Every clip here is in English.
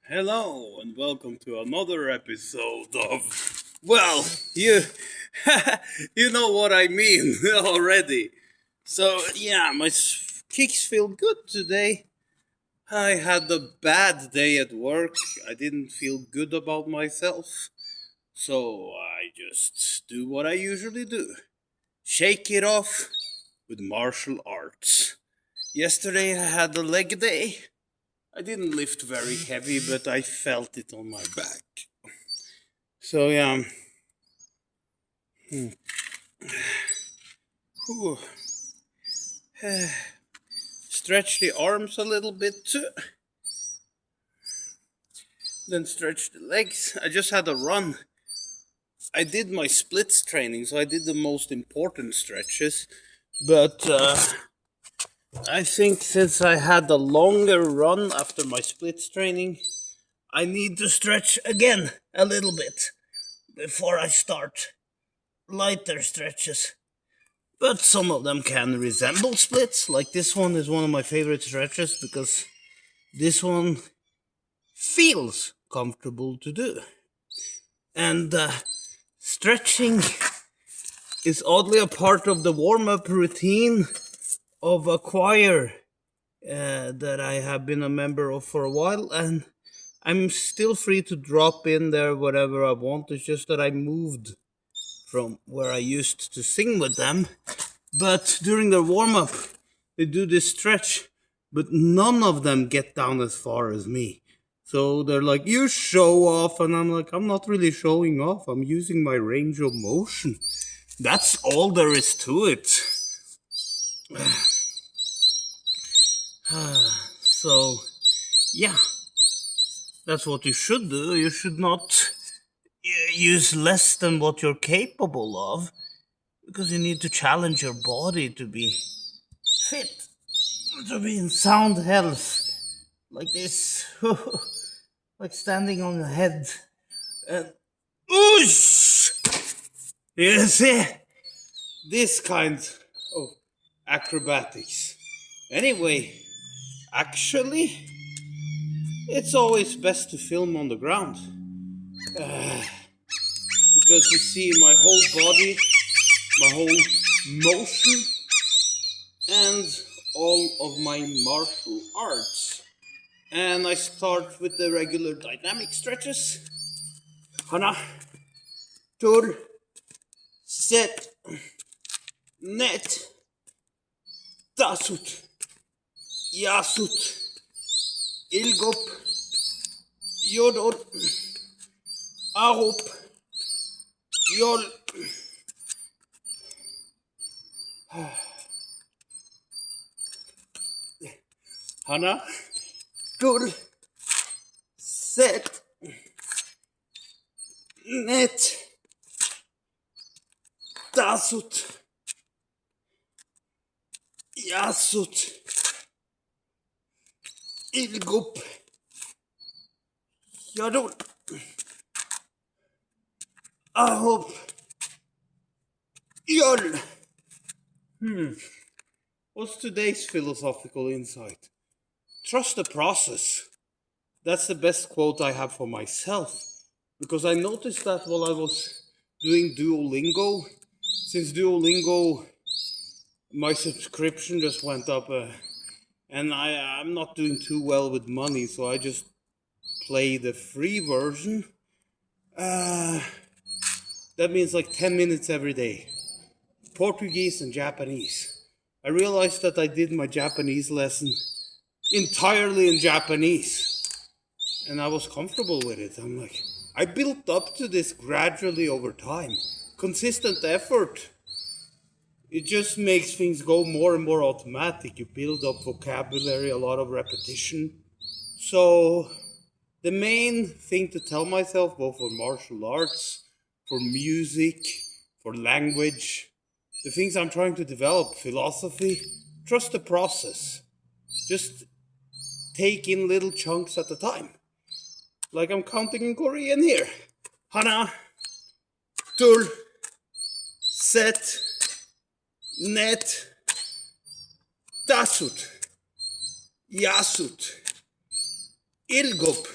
Hello and welcome to another episode of you you know what I mean already. So yeah, my kicks feel good today. I had a bad day at work. I didn't feel good about myself. So I just do what I usually do. Shake it off with martial arts. Yesterday I had a leg day. I didn't lift very heavy, but I felt it on my back. So yeah, whew. Stretch the arms a little bit too. Then stretch the legs. I just had a run. I did my splits training, so I did the most important stretches. But I think since I had a longer run after my splits training, I need to stretch again a little bit before I start lighter stretches. But some of them can resemble splits. Like this one is one of my favorite stretches because this one feels comfortable to do. And stretching is oddly a part of the warm-up routine of a choir that I have been a member of for a while, and I'm still free to drop in there whatever I want. It's just that I moved from where I used to sing with them. But during their warm-up, they do this stretch, but none of them get down as far as me. So they're like, you show off, and I'm like, I'm not really showing off. I'm using my range of motion. That's all there is to it. So, yeah, that's what you should do. You should not use less than what you're capable of, because you need to challenge your body to be fit, to be in sound health, like this, like standing on the head, and oosh! You see, this kind of acrobatics. Anyway, actually, it's always best to film on the ground. Because you see my whole body, my whole motion, and all of my martial arts. And I start with the regular dynamic stretches. Hana, tur, set, net, tasut, yasut, ilgop, yodot, ahop, yol. Hana, tur, set, net, tasut, yasut, ilgop, yodot, ahop, yol. What's today's philosophical insight? Trust the process. That's the best quote I have for myself. Because I noticed that while I was doing Duolingo, since Duolingo, my subscription just went up, and I'm not doing too well with money, so I just play the free version. That means like 10 minutes every day. Portuguese and Japanese. I realized that I did my Japanese lesson entirely in Japanese, and I was comfortable with it. I'm like, I built up to this gradually over time. Consistent effort. It just makes things go more and more automatic. You build up vocabulary, a lot of repetition. So, the main thing to tell myself, both for martial arts, for music, for language, the things I'm trying to develop, philosophy, trust the process. Just take in little chunks at a time. Like I'm counting in Korean here. Hana, tur, set, net, tasut, yasut, ilgop,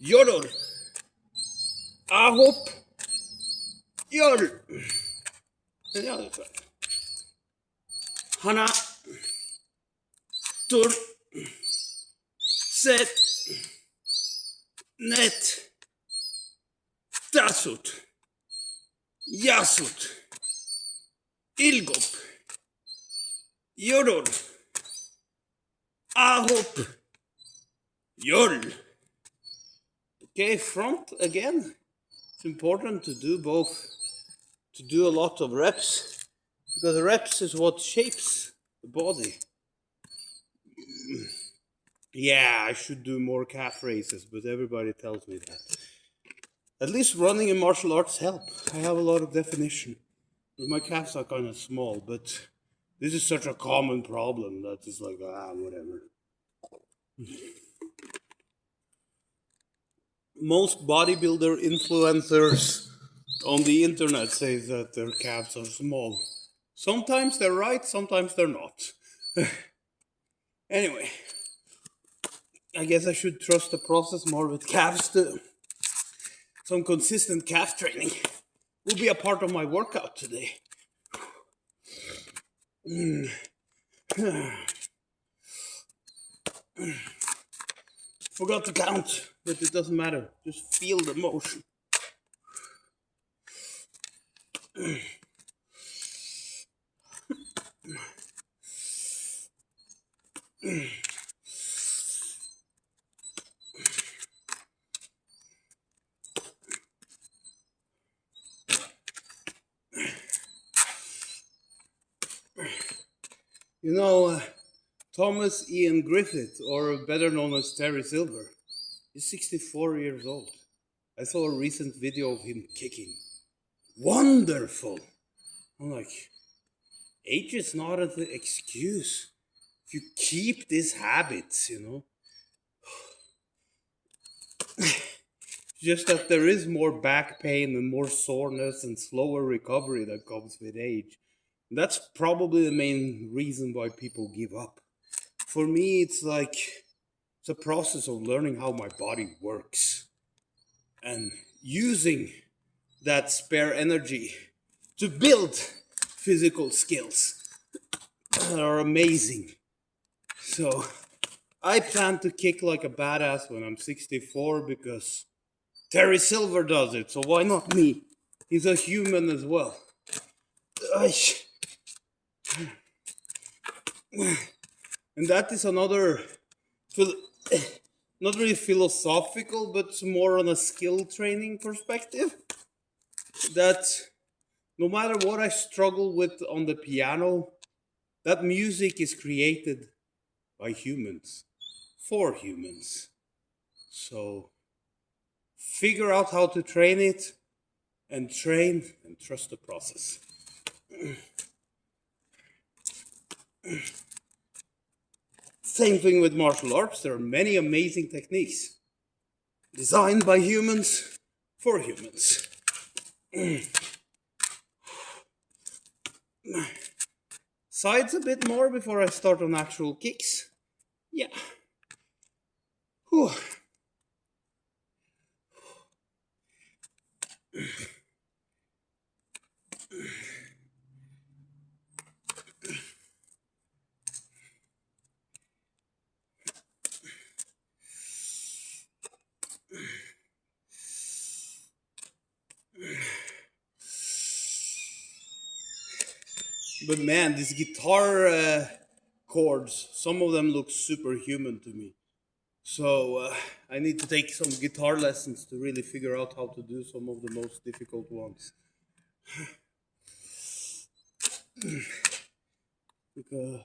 Yodel. Ahop. Yodel. And the other side. Hana. Tur. Set. Net. Tasut. Yasut. Ilgop. Yodel. Ahop. Yodel. Okay, front again. It's important to do both, to do a lot of reps, because reps is what shapes the body. Yeah, I should do more calf raises, but everybody tells me that. At least running in martial arts help. I have a lot of definition. My calves are kind of small, but this is such a common problem that it's like, whatever. Most bodybuilder influencers on the internet say that their calves are small. Sometimes they're right, sometimes they're not. Anyway, I guess I should trust the process more with calves too. Some consistent calf training will be a part of my workout today. Forgot to count, but it doesn't matter. Just feel the motion. You know, Thomas Ian Griffith, or better known as Terry Silver, is 64 years old. I saw a recent video of him kicking. Wonderful! I'm like, age is not an excuse. If you keep these habits, just that there is more back pain and more soreness and slower recovery that comes with age. That's probably the main reason why people give up. For me, it's a process of learning how my body works and using that spare energy to build physical skills that are amazing. So I plan to kick like a badass when I'm 64 because Terry Silver does it, so why not me? He's a human as well. And that is another, not really philosophical, but more on a skill training perspective. That no matter what I struggle with on the piano, that music is created by humans, for humans. So figure out how to train it, and train and trust the process. Same thing with martial arts. There are many amazing techniques designed by humans for humans. Sides a bit more before I start on actual kicks. Yeah. Whew. But man, these guitar chords, some of them look superhuman to me. So I need to take some guitar lessons to really figure out how to do some of the most difficult ones. Because,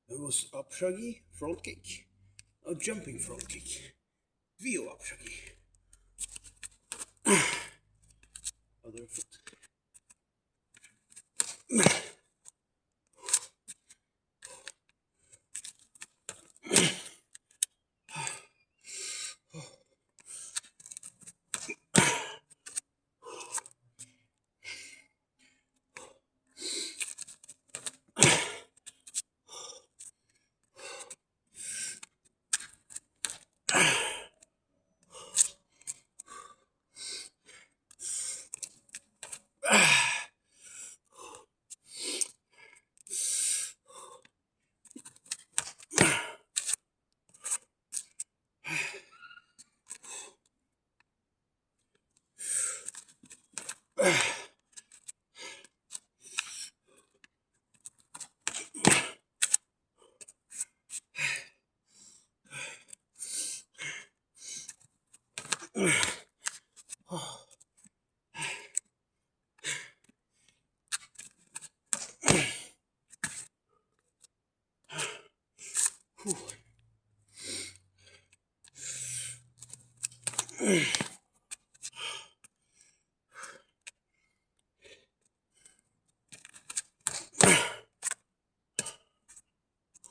That was upshagi, front kick. A jumping front kick. Vio upshagi. Other foot.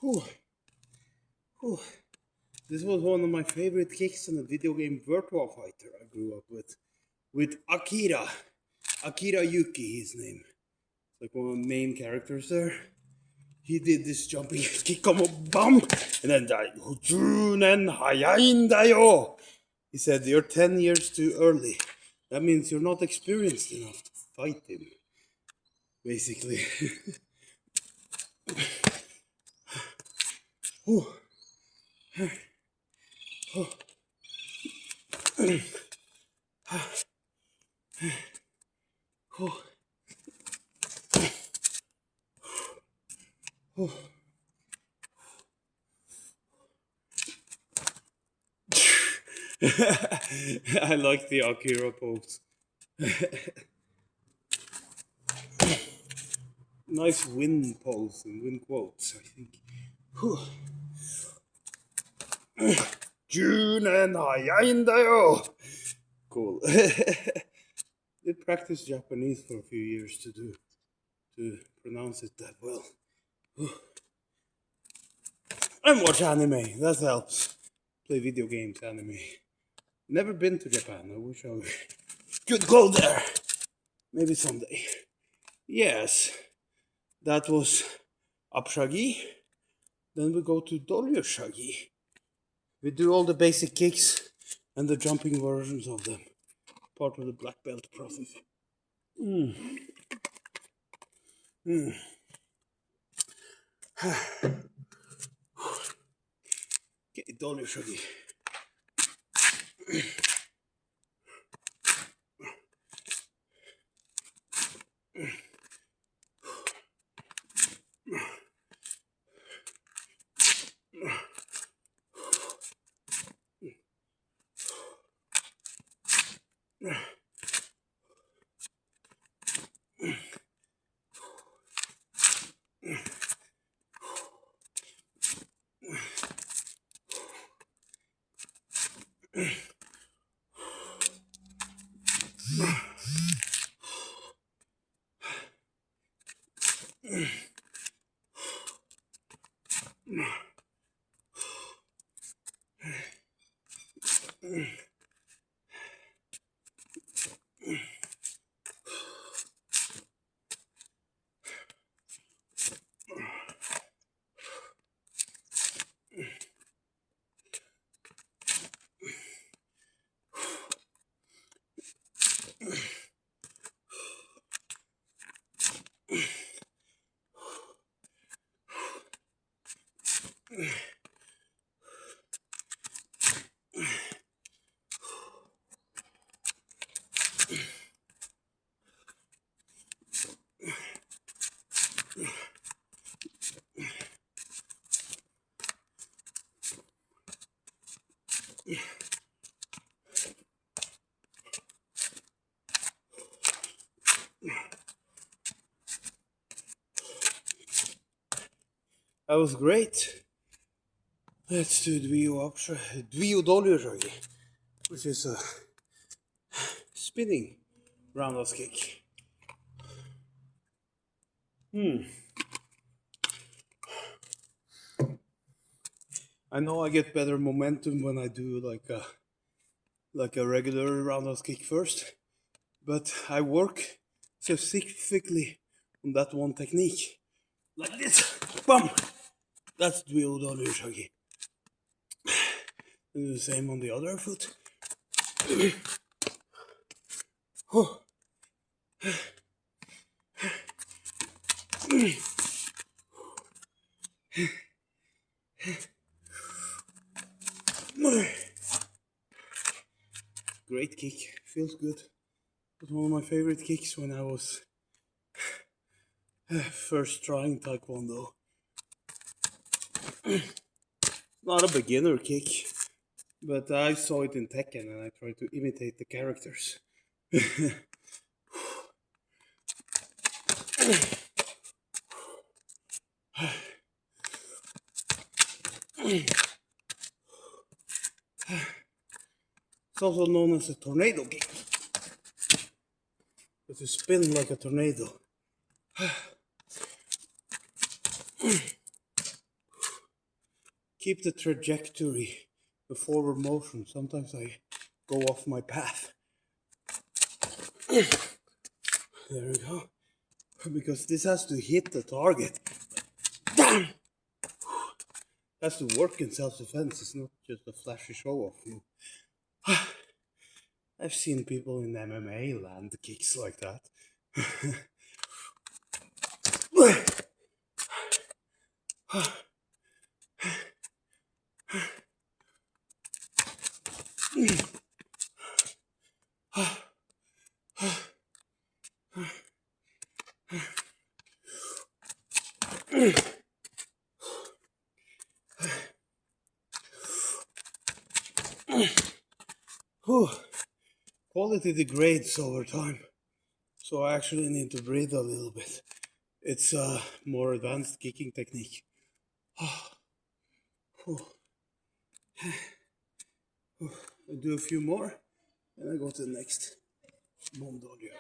Whew. Whew. This was one of my favorite kicks in the video game Virtua Fighter I grew up with Akira. Akira Yuki, his name. Like one of the main characters there. He did this jumping kick, come on, bum, and then died. He said, "You're 10 years too early. That means you're not experienced enough to fight him." Basically. I like the Akira pose. Nice win pose and win quotes, I think. Junen hayaindayo. Cool. Did practice Japanese for a few years to pronounce it that well. And watch anime, that helps. Play video games, anime. Never been to Japan, I wish I could go there. Maybe someday. Yes, that was Apshagi. Then we go to Dolyoshagi. We do all the basic kicks and the jumping versions of them. Part of the black belt process. Okay, Dolyoshagi. That was great. Let's do Dvio Dolly, which is a spinning roundhouse kick. I know I get better momentum when I do like a regular roundhouse kick first, but I work specifically on that one technique. Like this. Bam! That's Dvio Dolly. Do the same on the other foot. Oh. Great kick, feels good. It was one of my favorite kicks when I was first trying Tae Kwon Do. Not a beginner kick, but I saw it in Tekken and I tried to imitate the characters. It's also known as a tornado kick. But you spin like a tornado. Keep the trajectory, the forward motion. Sometimes I go off my path. There we go. Because this has to hit the target. Has to work in self-defense. It's not just a flashy show-off move. I've seen people in MMA land kicks like that. Quality degrades over time, so I actually need to breathe a little bit. It's a more advanced kicking technique. I'll do a few more, and I go to the next Mondolio.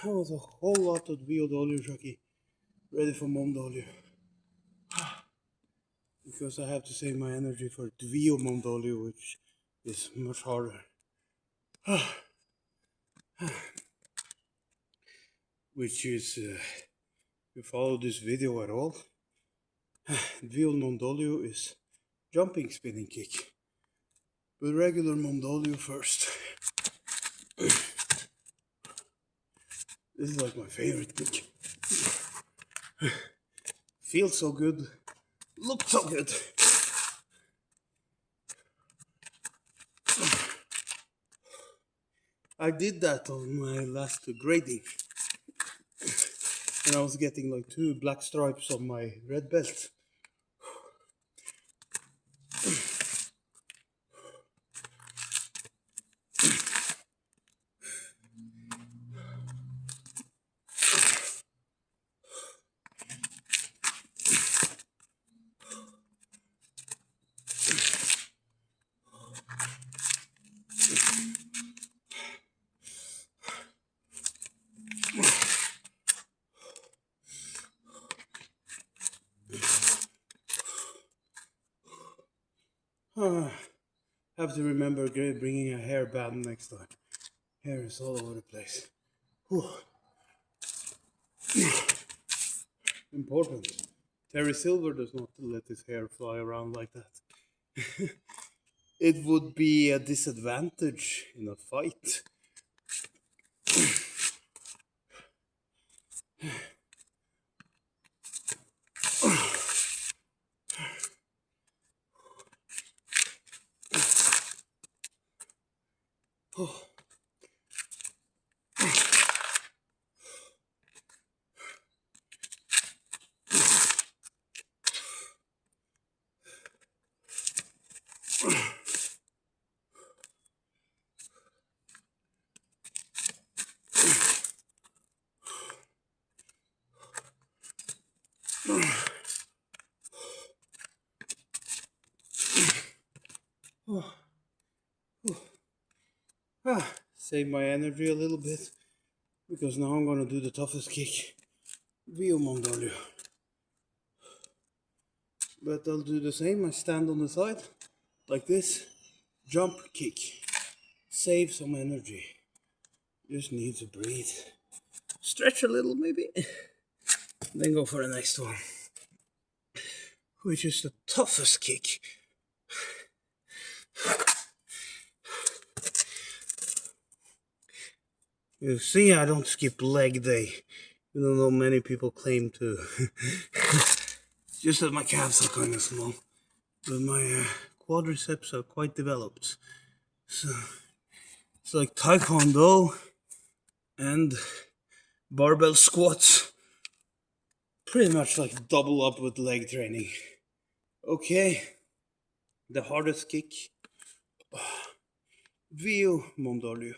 That was a whole lot of Dvio Shaki ready for Mondolio. Because I have to save my energy for Dvio Mondolio, which is much harder. Which is, if you follow this video at all, Dvio Mondolio is jumping spinning kick. But regular Mondolio first. This is like my favorite kick. Feels so good. Looks so good. I did that on my last grading. And I was getting like 2 black stripes on my red belt. Ah, have to remember bringing a hairband next time. Hair is all over the place. Whew. Important. Terry Silver does not let his hair fly around like that. It would be a disadvantage in a fight. Save my energy a little bit, because now I'm gonna do the toughest kick. Vio Mongolia. But I'll do the same. I stand on the side, like this. Jump, kick. Save some energy. Just need to breathe. Stretch a little, maybe. Then go for the next one, which is the toughest kick. You see, I don't skip leg day, even though many people claim to. Just that my calves are kind of small, but my quadriceps are quite developed. So it's like Tae Kwon Do and barbell squats. Pretty much like double up with leg training. Okay, the hardest kick. Vio Mondolio.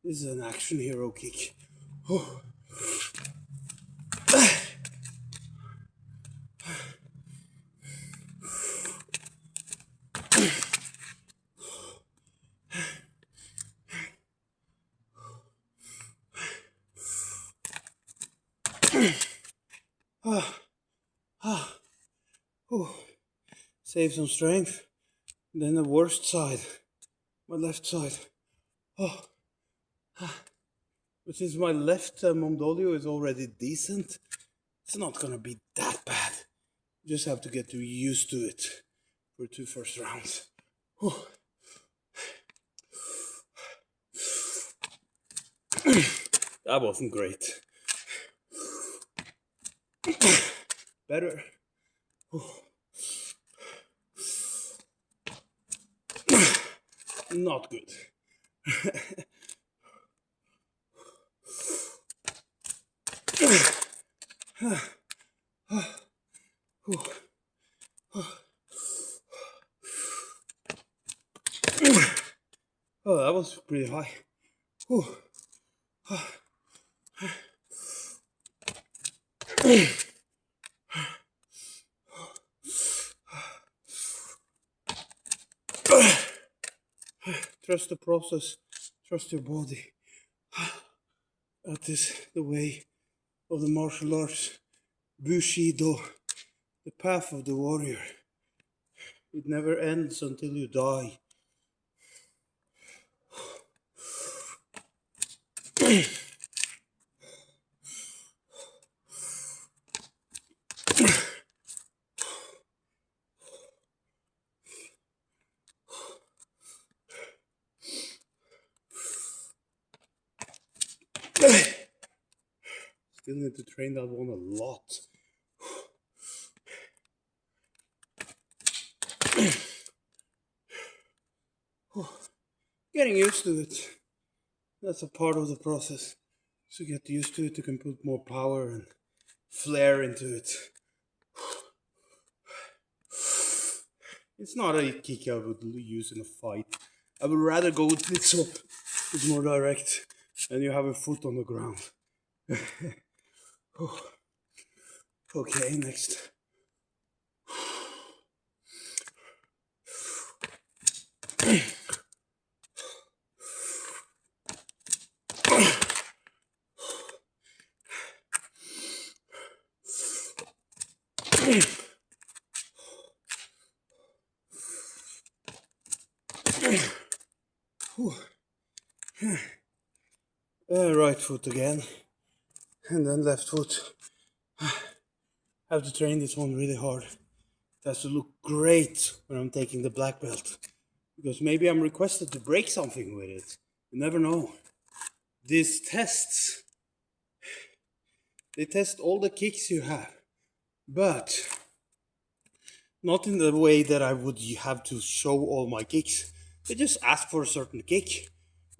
This is an action hero kick. Save some strength. Then the worst side, my left side. But since my left Mondolio is already decent, it's not gonna be that bad. You just have to get used to it for 2 first rounds. That wasn't great. Better. Not good. Oh, that was pretty high. Trust the process. Trust your body. That is the way of the martial arts. Bushido, the path of the warrior. It never ends until you die. Still need to train that one a lot. Getting used to it. That's a part of the process. So get used to it, you can put more power and flair into it. It's not a kick I would use in a fight. I would rather go with this one. It's more direct, and you have a foot on the ground. Okay, next. Right foot again, and then left foot. Have to train this one really hard. It has to look great when I'm taking the black belt, because maybe I'm requested to break something with it. You never know. These tests, they test all the kicks you have, but not in the way that I would have to show all my kicks. They just ask for a certain kick.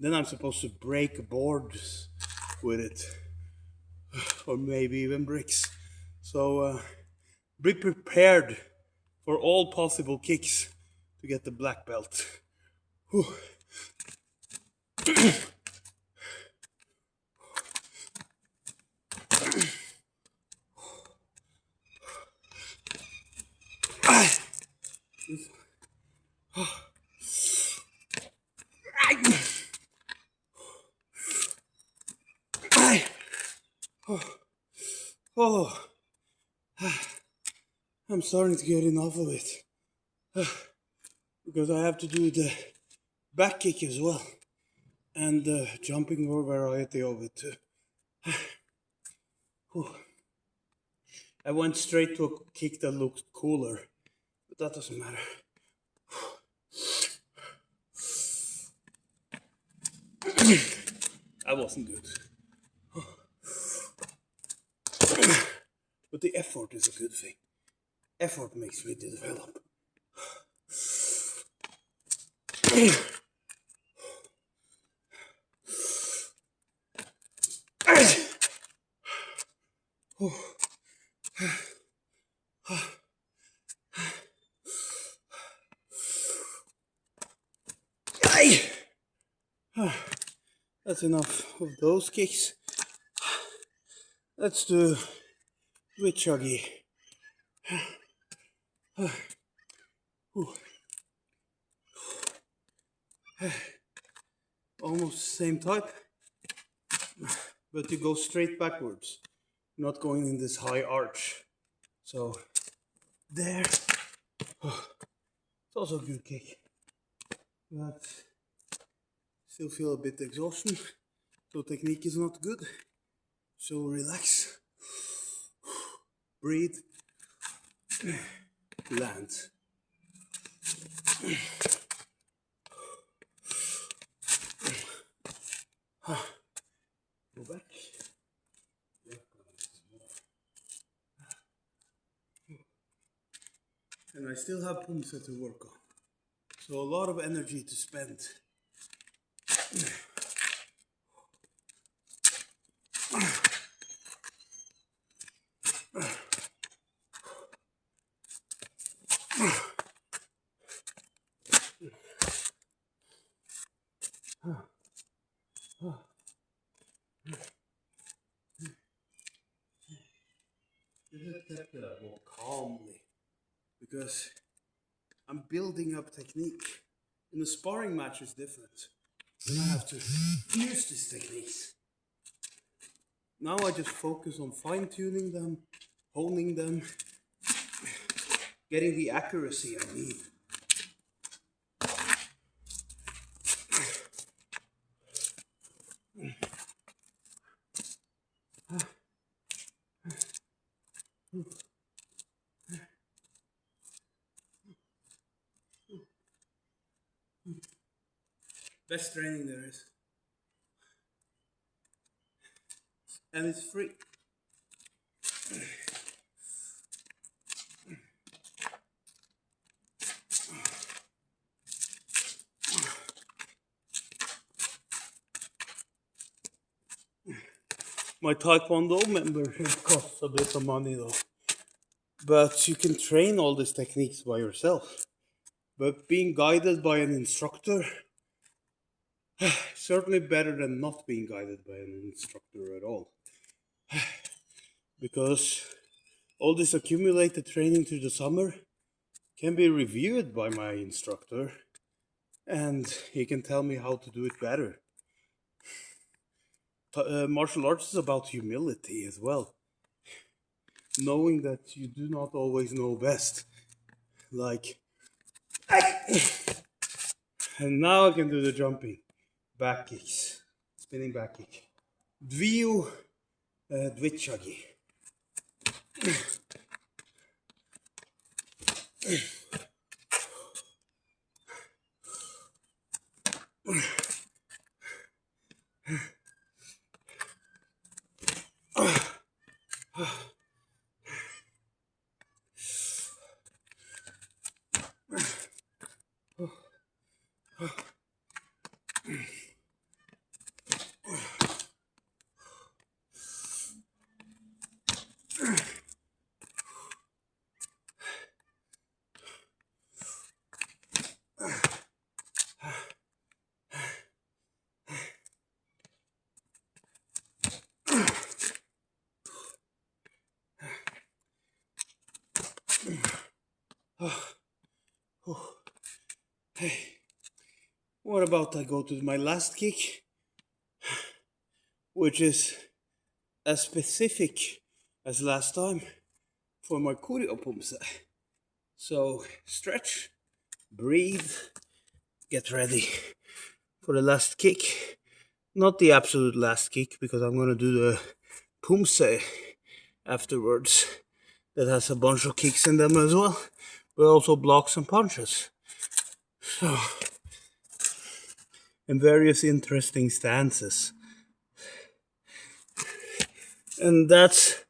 Then I'm supposed to break boards with it, or maybe even bricks. So be prepared for all possible kicks to get the black belt. Whew. Oh, I'm starting to get enough of it, because I have to do the back kick as well, and the jumping variety of it too. I went straight to a kick that looked cooler, but that doesn't matter. That wasn't good. But the effort is a good thing. Effort makes me develop. That's enough of those kicks. Let's do with chuggy. Almost the same type, but you go straight backwards, not going in this high arch. So there. It's also a good kick, but still feel a bit exhaustion, so technique is not good. So relax, breathe, land. Go back. And I still have poomsae to work on, so a lot of energy to spend. Walk calmly, because I'm building up technique. In a sparring match is different. Then I have to use these techniques. Now I just focus on fine-tuning them, honing them, getting the accuracy I need. Best training there is. And it's free. My Tae Kwon Do membership costs a bit of money though. But you can train all these techniques by yourself. But being guided by an instructor Certainly better than not being guided by an instructor at all. Because all this accumulated training through the summer can be reviewed by my instructor and he can tell me how to do it better. Martial arts is about humility as well, knowing that you do not always know best. Like, and now I can do the jumping back kicks, spinning back kick. Dviu dvichagi. Hey, what about I go to my last kick, which is as specific as last time for my kurio poomsae. So stretch, breathe, get ready for the last kick. Not the absolute last kick because I'm gonna do the poomsae afterwards. That has a bunch of kicks in them as well, but also blocks and punches. So, in various interesting stances. And that's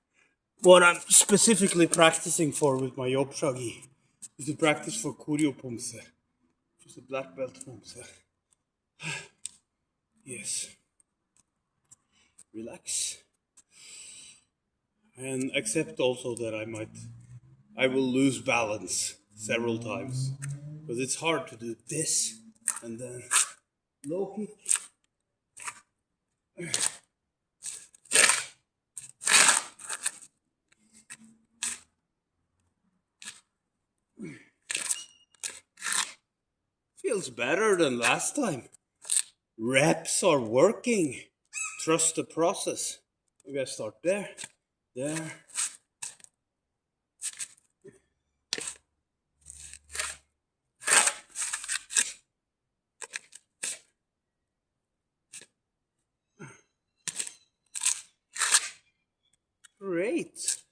what I'm specifically practicing for with my yopshagi, is to practice for kurio poomsae, which is a black belt poomsae. Yes. Relax. And accept also that I will lose balance several times. Because it's hard to do this and then low kick. Feels better than last time. Reps are working. Trust the process. We gotta start there, there. Great.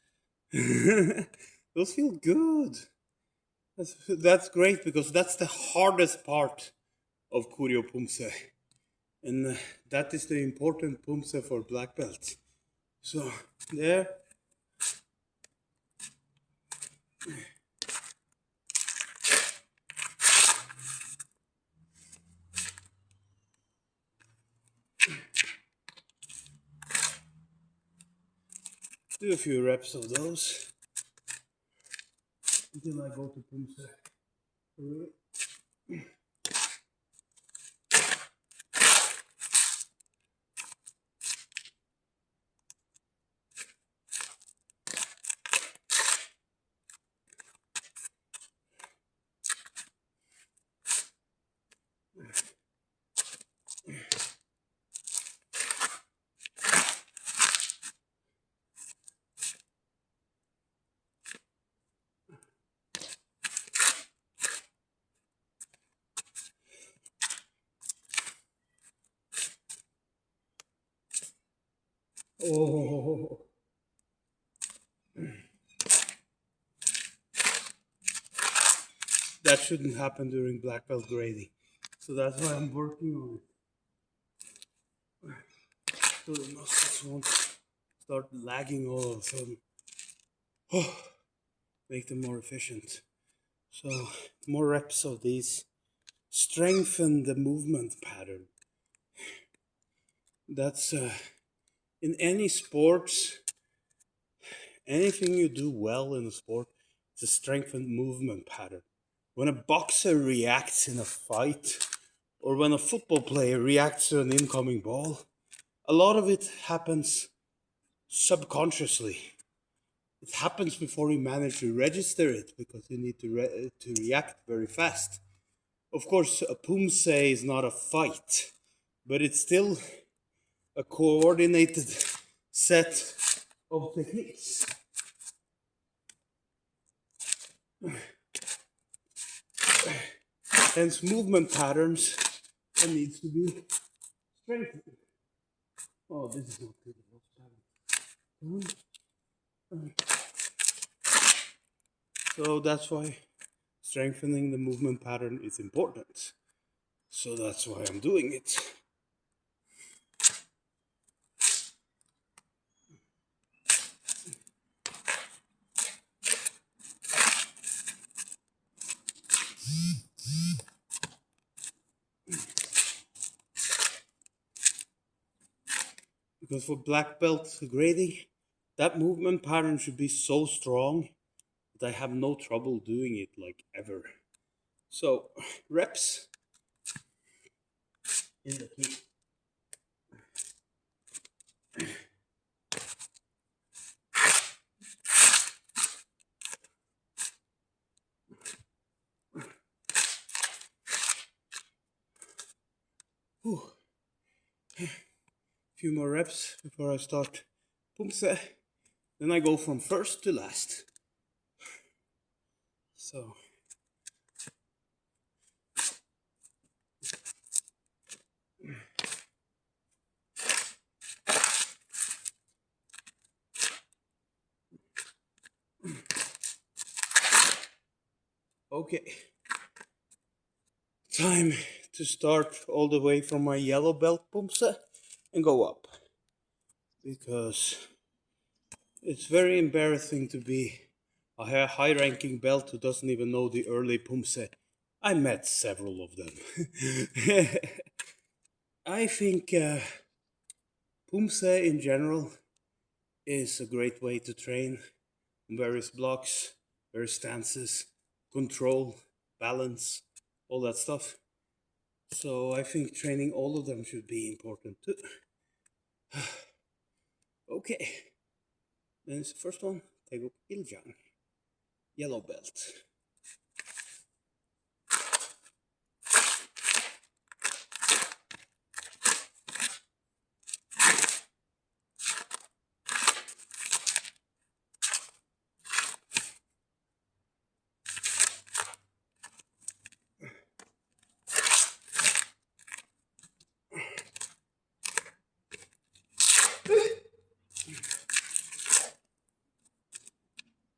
Those feel good. That's great because that's the hardest part of kurio poomsae. And that is the important poomsae for black belts. So, there. Do a few reps of those until I go to poomsae. Oh, that shouldn't happen during black belt grading. So that's why I'm working on it. So the muscles won't start lagging all of a sudden. Oh, make them more efficient. So more reps of these strengthen the movement pattern. That's in any sports, anything you do well in a sport, it's a strengthened movement pattern. When a boxer reacts in a fight or when a football player reacts to an incoming ball, a lot of it happens subconsciously. It happens before you manage to register it because you need to react very fast. Of course, a poomsae is not a fight, but it's still a coordinated set of techniques. Hence, movement patterns that needs to be strengthened. Oh, this is not good. So that's why strengthening the movement pattern is important. So that's why I'm doing it. Because for black belt grading, that movement pattern should be so strong that I have no trouble doing it like ever. So reps in the key. Whew. Few more reps before I start poomsae. Then I go from first to last. So okay. Time to start all the way from my yellow belt poomsae and go up. Because it's very embarrassing to be a high-ranking belt who doesn't even know the early poomsae. I met several of them. I think poomsae in general is a great way to train on various blocks, various stances, control, balance, all that stuff. So I think training all of them should be important too. Okay, then it's the first one, Tae Kwon Do, yellow belt.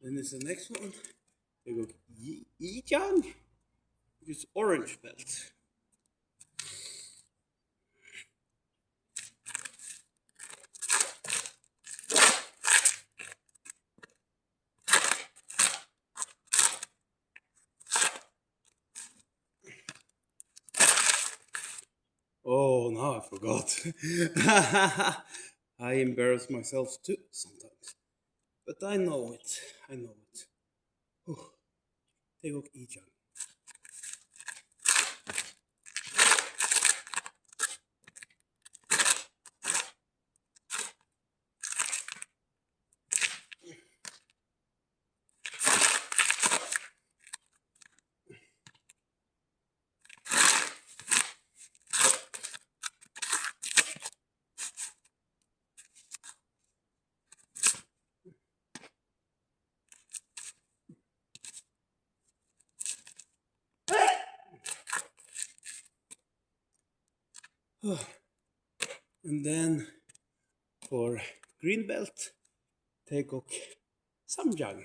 Then is the next one, Tae Kwon Do, which is orange belt. Oh, now I forgot. I embarrass myself too sometimes. But I know it. I know it. Tae Kwon Do. And then for green belt, Tae Kwon Samjang.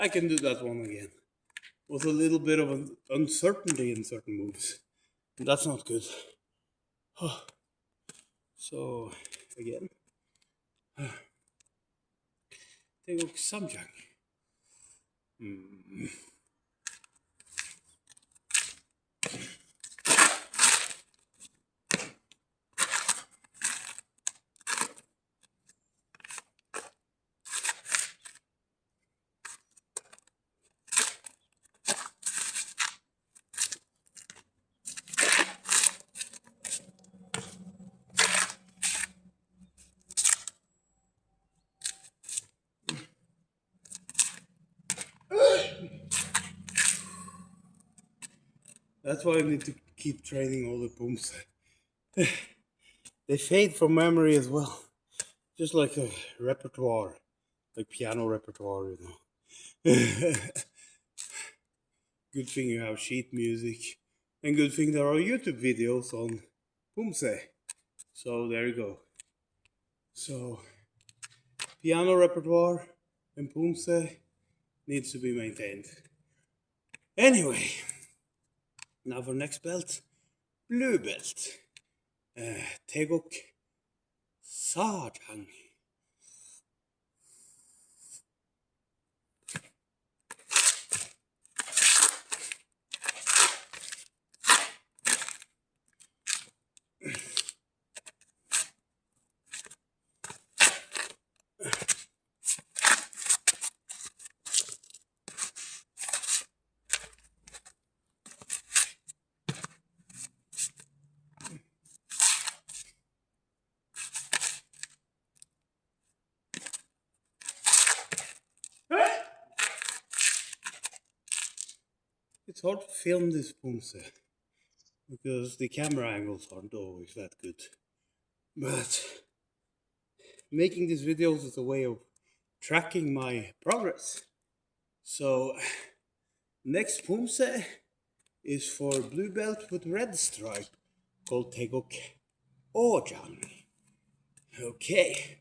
I can do that one again. With a little bit of an uncertainty in certain moves. And that's not good. So, again. Tae Samjang. That's why I need to keep training all the poomsae. They fade from memory as well. Just like a repertoire. Like piano repertoire, you know. Good thing you have sheet music. And good thing there are YouTube videos on poomsae. So there you go. So piano repertoire and poomsae needs to be maintained. Anyway, now for next belt, blue belt. Taeguk Sajang. It's hard to film this poomsae because the camera angles aren't always that good. But making these videos is a way of tracking my progress. So next poomsae is for blue belt with red stripe called Taeguk Ojang. Okay.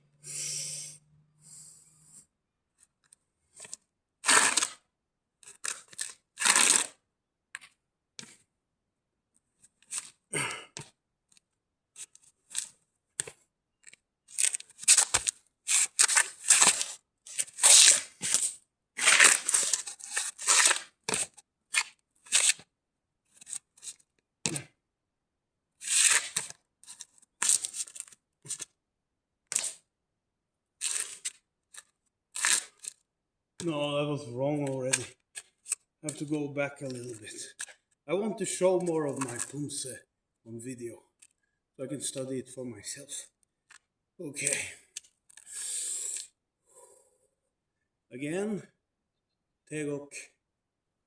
No, that was wrong already. I have to go back a little bit. I want to show more of my poomsae on video so I can study it for myself. Okay. Again, Taeguk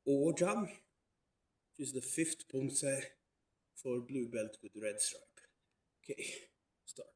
Ojang, which is the fifth poomsae for blue belt with red stripe. Okay, start.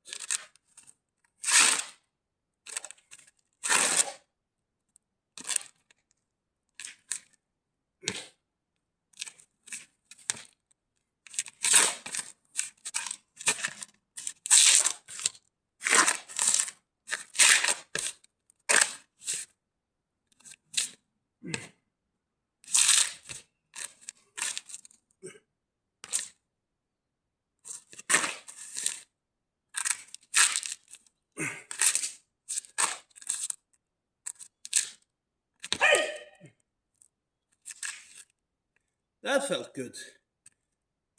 That felt good.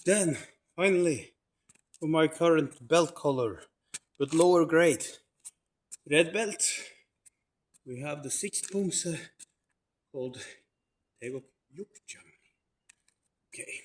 Then, finally, for my current belt color, but lower grade, red belt, we have the sixth poomsae called Taeguk Yukjang. Okay.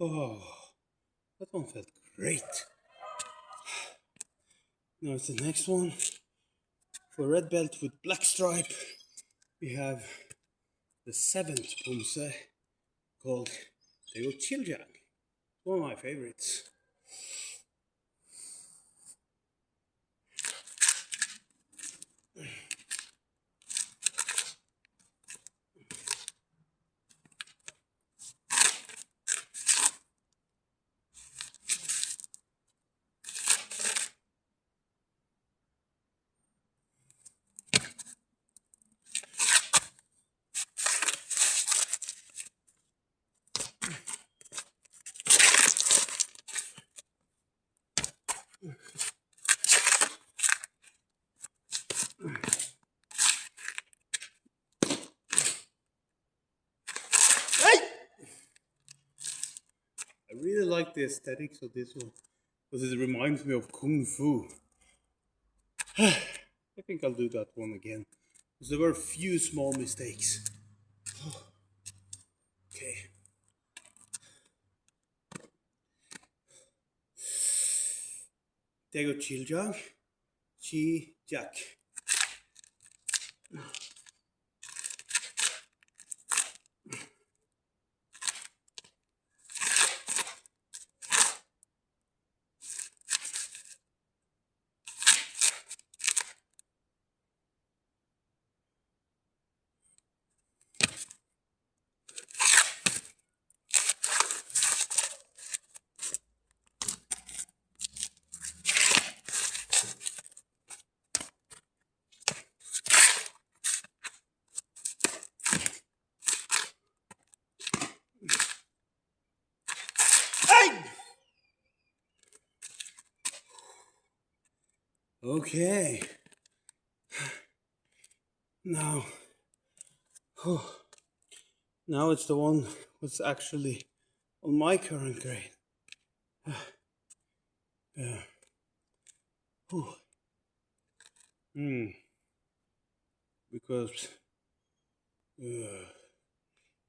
Oh, that one felt great. Now it's the next one. For red belt with black stripe, we have the 7th poomsae called Tae Kwon Do. One of my favorites. I really like the aesthetics of this one because it reminds me of Kung Fu. I think I'll do that one again because there were a few small mistakes. Okay. Tae Kwon Do, Chi Jack. Okay. Now, now it's the one that's actually on my current grade. Yeah. Because,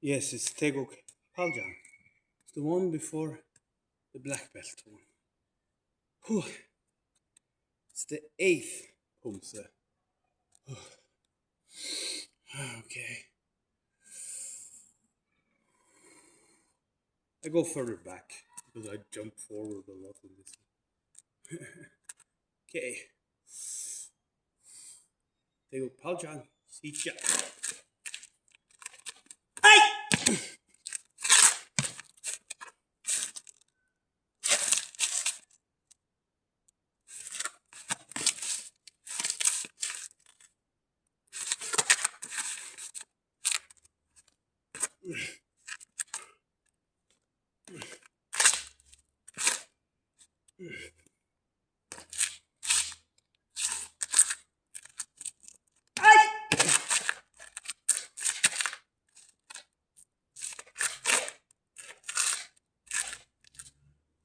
yes, it's Tae Kwon Do. It's the one before the black belt one. It's the 8th poomsae. Okay. I go further back because I jump forward a lot in this. Okay. Tae Kwon Do, Sicha.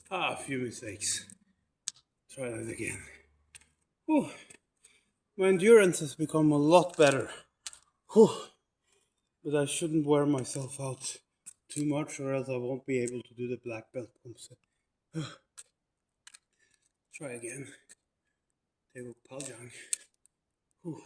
A few mistakes. Try that again. Whew. My endurance has become a lot better. Whew. But I shouldn't wear myself out too much or else I won't be able to do the black belt poomsae. Try again. Tae Kwon Do.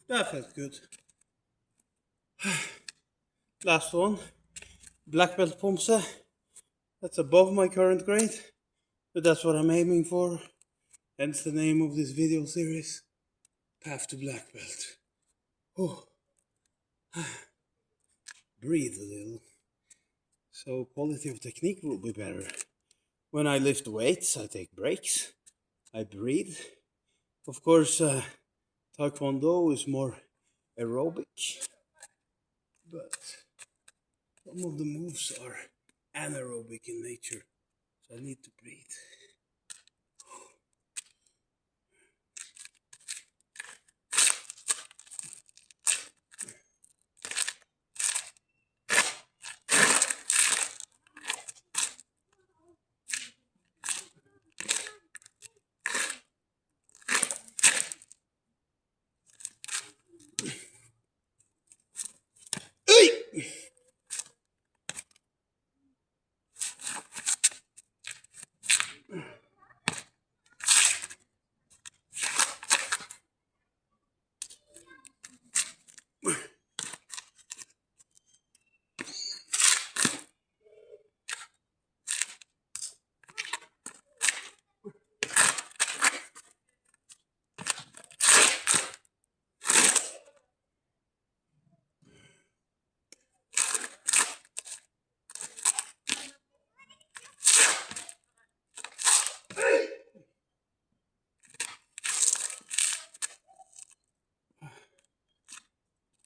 That felt good. Last one. Black belt poomsae. That's above my current grade, but that's what I'm aiming for. Hence the name of this video series. Path to black belt. Oh. Breathe a little. So quality of technique will be better. When I lift weights, I take breaks. I breathe. Of course, Tae Kwon Do is more aerobic, but some of the moves are anaerobic in nature, so I need to breathe.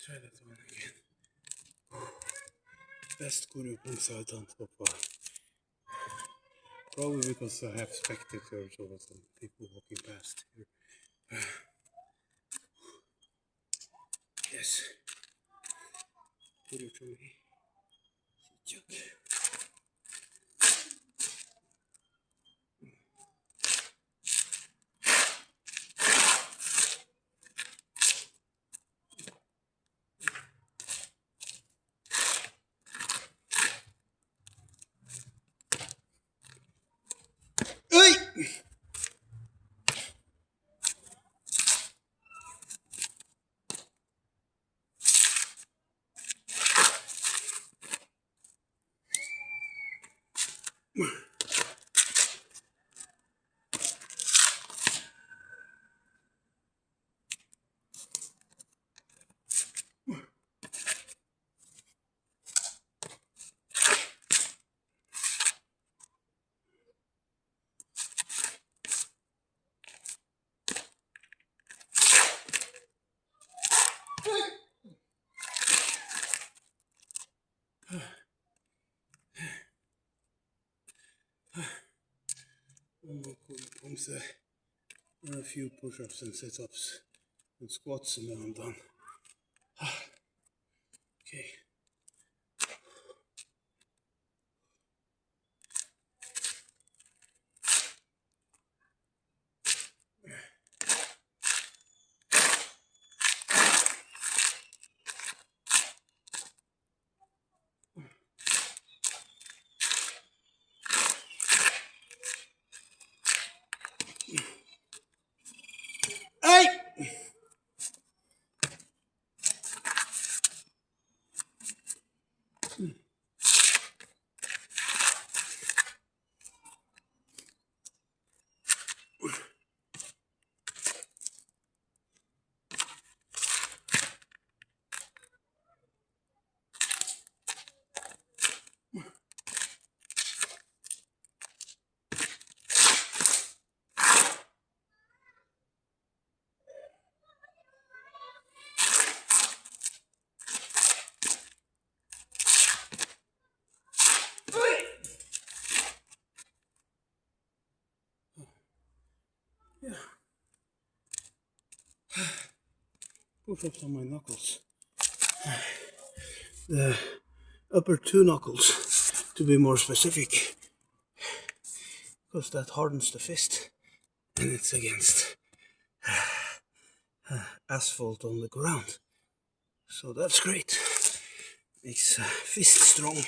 Try that one again. Best choreo poomsae I've done so far. Probably because I have spectators or some people walking past here. Yes. Choreo to me. Chuck. Hey! One more choreo poomsae. And a few push-ups and sit-ups and squats, and then I'm done. Okay. Hey! Yeah. Push-ups on my knuckles. The upper two knuckles, to be more specific, because that hardens the fist, and it's against asphalt on the ground. So that's great. Makes fist strong.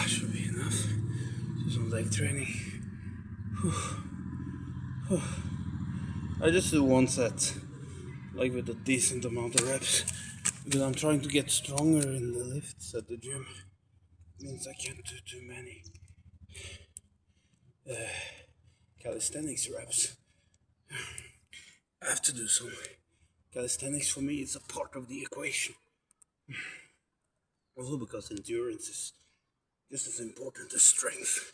Should be enough. Some leg training. I just do one set, like with a decent amount of reps, because I'm trying to get stronger in the lifts at the gym. Means I can't do too many calisthenics reps. I have to do some. Calisthenics for me is a part of the equation. Also because endurance is just as important as strength.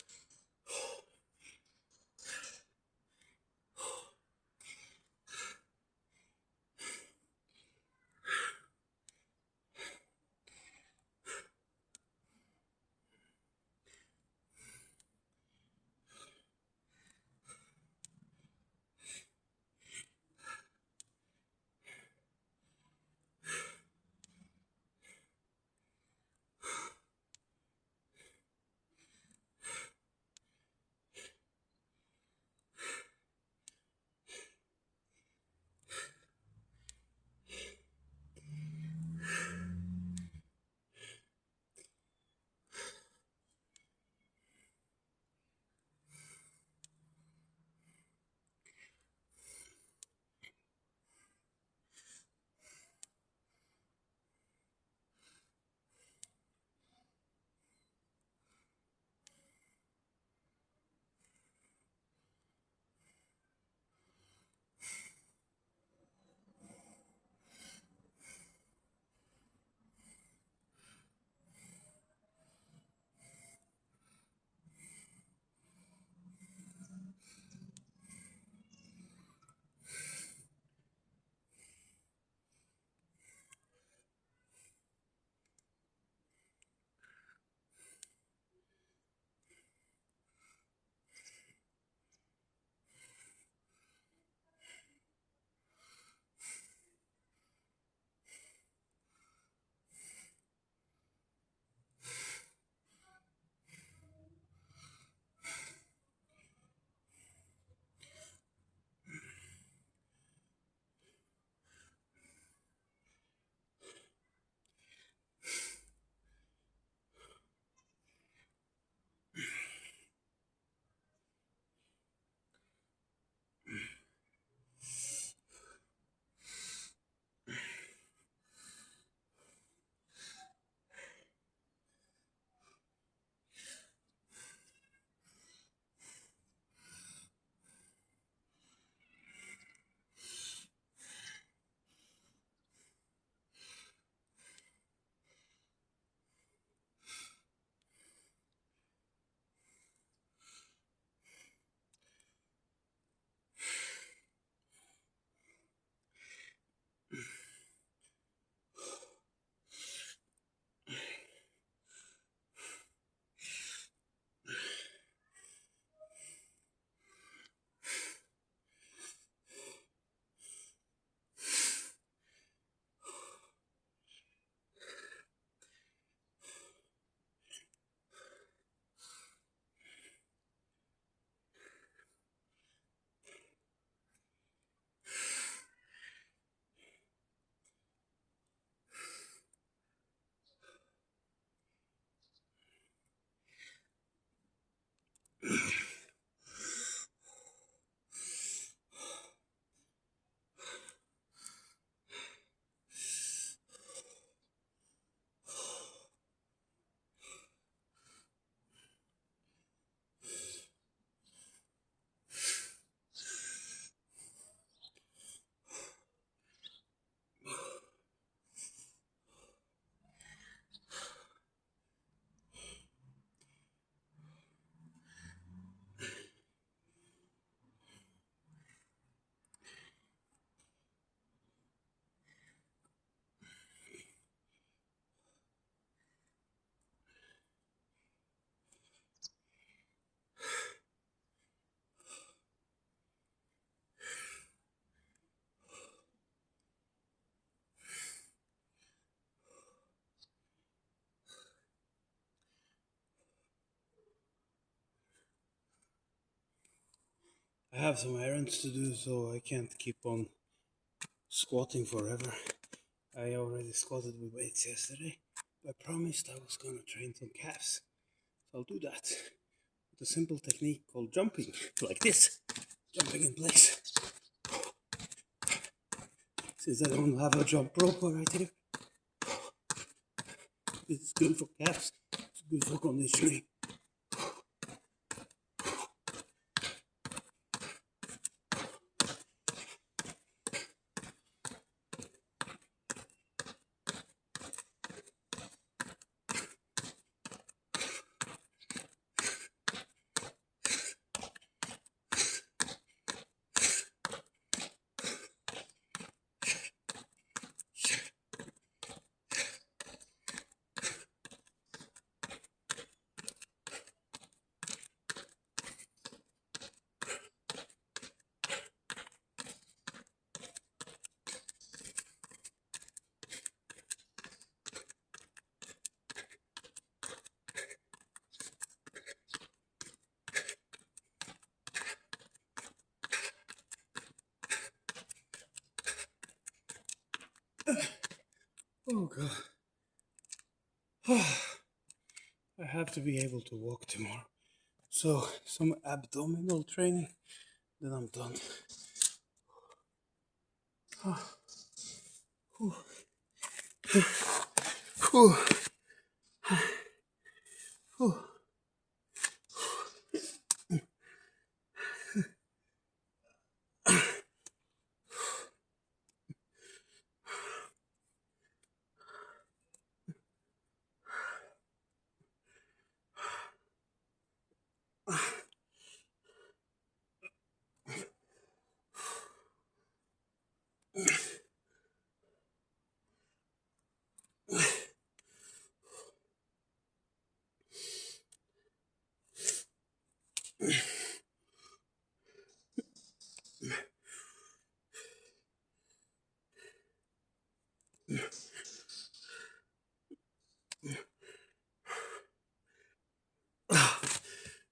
I have some errands to do, so I can't keep on squatting forever. I already squatted with weights yesterday. I promised I was gonna train some calves. So I'll do that with a simple technique called jumping, like this. Jumping in place. Since I don't have a jump rope right here, it's good for calves. It's good for conditioning. Oh god. I have to be able to walk tomorrow. So, some abdominal training, then I'm done.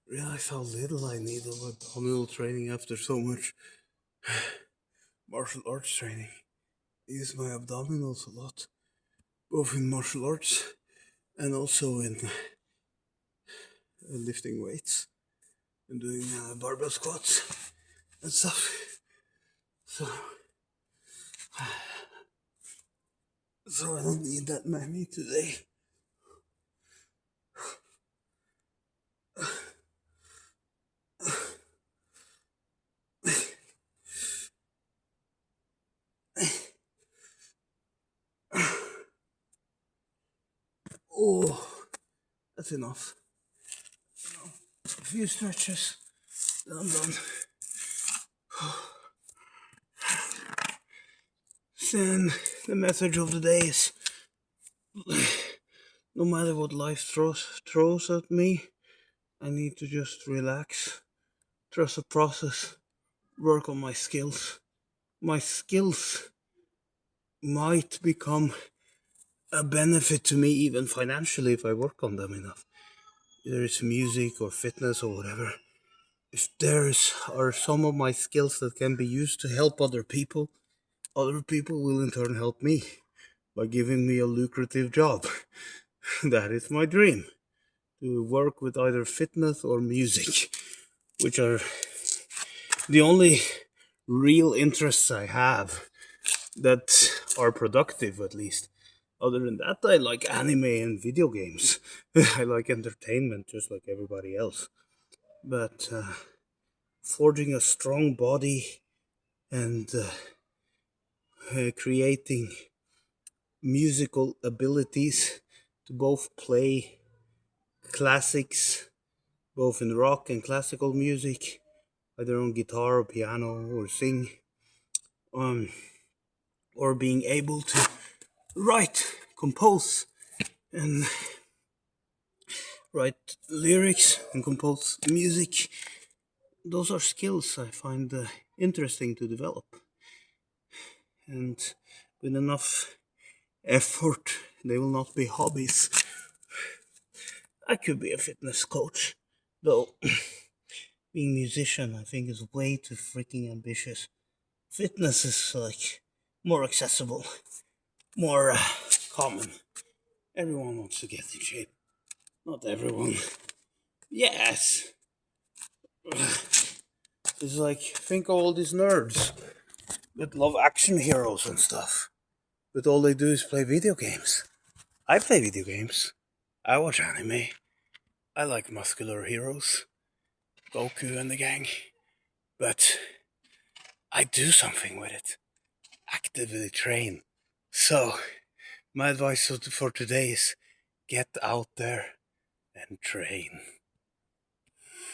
Realize how little I need of abdominal training after so much martial arts training. I use my abdominals a lot, both in martial arts and also in lifting weights and doing barbell squats and stuff. So, so I don't need that many today. Oh, that's enough. A few stretches, then I'm done. Then the message of the day is no matter what life throws at me, I need to just relax, trust the process, work on my skills. My skills might become a benefit to me even financially if I work on them enough. Either it's music or fitness or whatever. If there's are some of my skills that can be used to help other people will in turn help me by giving me a lucrative job. That is my dream. To work with either fitness or music, which are the only real interests I have that are productive, at least. Other than that, I like anime and video games. I like entertainment just like everybody else. But forging a strong body and creating musical abilities to both play classics, both in rock and classical music, either on guitar or piano or sing, um, or being able to write, compose, and write lyrics and compose music. Those are skills I find interesting to develop. And with enough effort, they will not be hobbies. I could be a fitness coach, though being musician, I think, is way too freaking ambitious. Fitness is like more accessible, more common. Everyone wants to get in shape. Not everyone. Yes. It's like, think of all these nerds that love action heroes and stuff, but all they do is play video games. I play video games. I watch anime. I like muscular heroes, Goku and the gang, but I do something with it. Actively train. So, my advice for today is get out there and train.